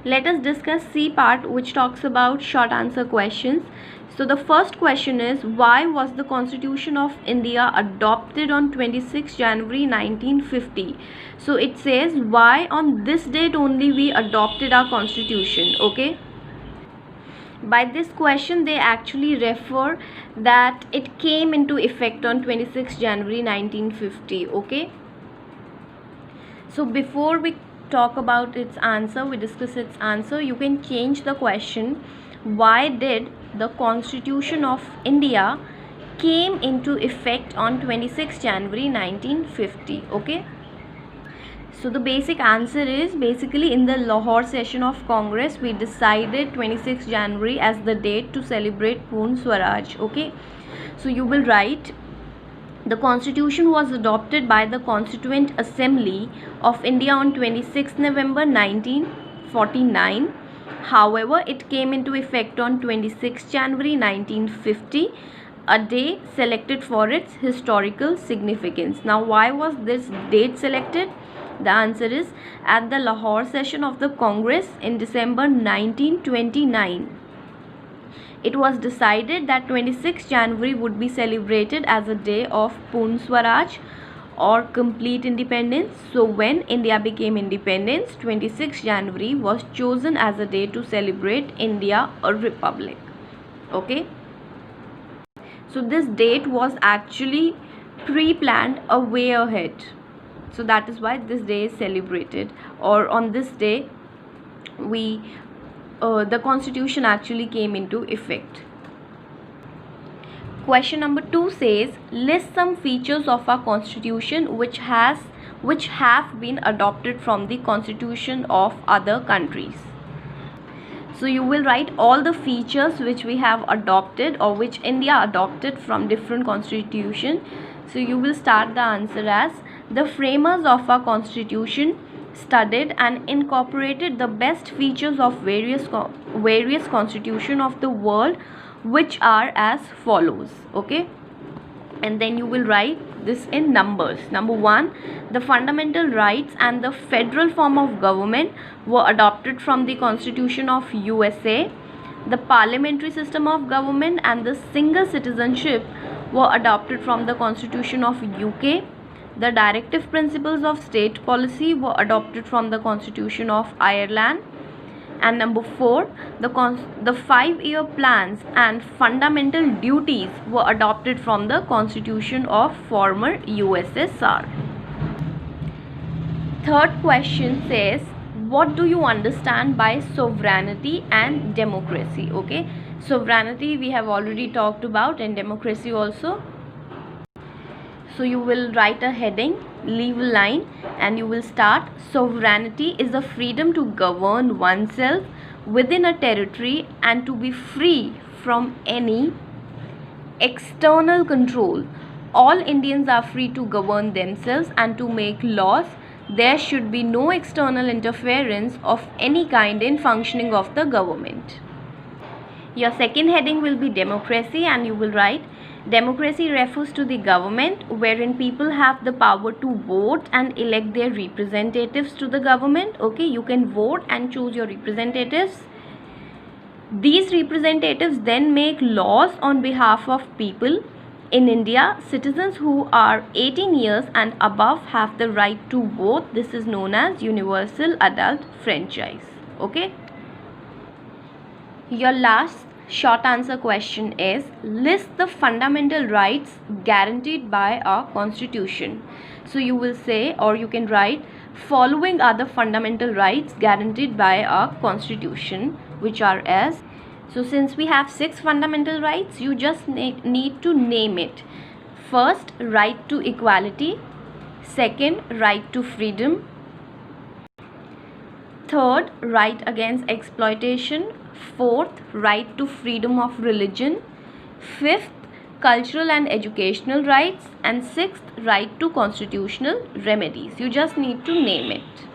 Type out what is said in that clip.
Let us discuss C part, which talks about short answer questions. So the first question is, why was the Constitution of India adopted on 26 January 1950? So it says, why on this date only we adopted our constitution. Okay, by this question they actually refer that it came into effect on 26 January 1950. Okay, so before we talk about its answer, we discuss its answer, you can change the question, why did the Constitution of India came into effect on 26 January 1950? Okay, so the basic answer is, basically in the Lahore session of Congress we decided 26 January as the date to celebrate Purna Swaraj. Okay, so you will write, the Constitution was adopted by the Constituent Assembly of India on 26 November 1949. However, it came into effect on 26 January 1950, a day selected for its historical significance. Now, why was this date selected? The answer is, at the Lahore session of the Congress in December 1929. It was decided that 26 January would be celebrated as a day of Purna Swaraj or complete independence. So when India became independent, 26 January was chosen as a day to celebrate India a republic. Okay, so this date was actually pre-planned a way ahead. So that is why this day is celebrated, or on this day we the Constitution actually came into effect. Question number 2 says, list some features of our Constitution which have been adopted from the Constitution of other countries. So you will write all the features which we have adopted or which India adopted from different constitution. So you will start the answer as, the framers of our Constitution studied and incorporated the best features of various constitution of the world, which are as follows. Okay, and then you will write this in numbers. Number 1, the fundamental rights and the federal form of government were adopted from the Constitution of USA. The parliamentary system of government and the single citizenship were adopted from the Constitution of UK. The directive principles of state policy were adopted from the Constitution of Ireland. And number 4, the 5-year plans and fundamental duties were adopted from the Constitution of former USSR. Third question says, what do you understand by sovereignty and democracy? Okay, sovereignty we have already talked about, and democracy also. So you will write a heading, leave a line, and you will start, sovereignty is the freedom to govern oneself within a territory and to be free from any external control. All Indians are free to govern themselves and to make laws. There should be no external interference of any kind in functioning of the government. Your second heading will be democracy, and you will write, democracy refers to the government wherein people have the power to vote and elect their representatives to the government. Okay, you can vote and choose your representatives. These representatives then make laws on behalf of people. In India, citizens who are 18 years and above have the right to vote. This is known as universal adult franchise. Okay, your last short answer question is, list the fundamental rights guaranteed by our Constitution. So you will say, or you can write, following are the fundamental rights guaranteed by our Constitution, which are as. So since we have 6 fundamental rights, you just need to name it. First, right to equality. Second, right to freedom. Third, right against exploitation. Fourth, right to freedom of religion. Fifth, cultural and educational rights. And sixth, right to constitutional remedies. You just need to name it.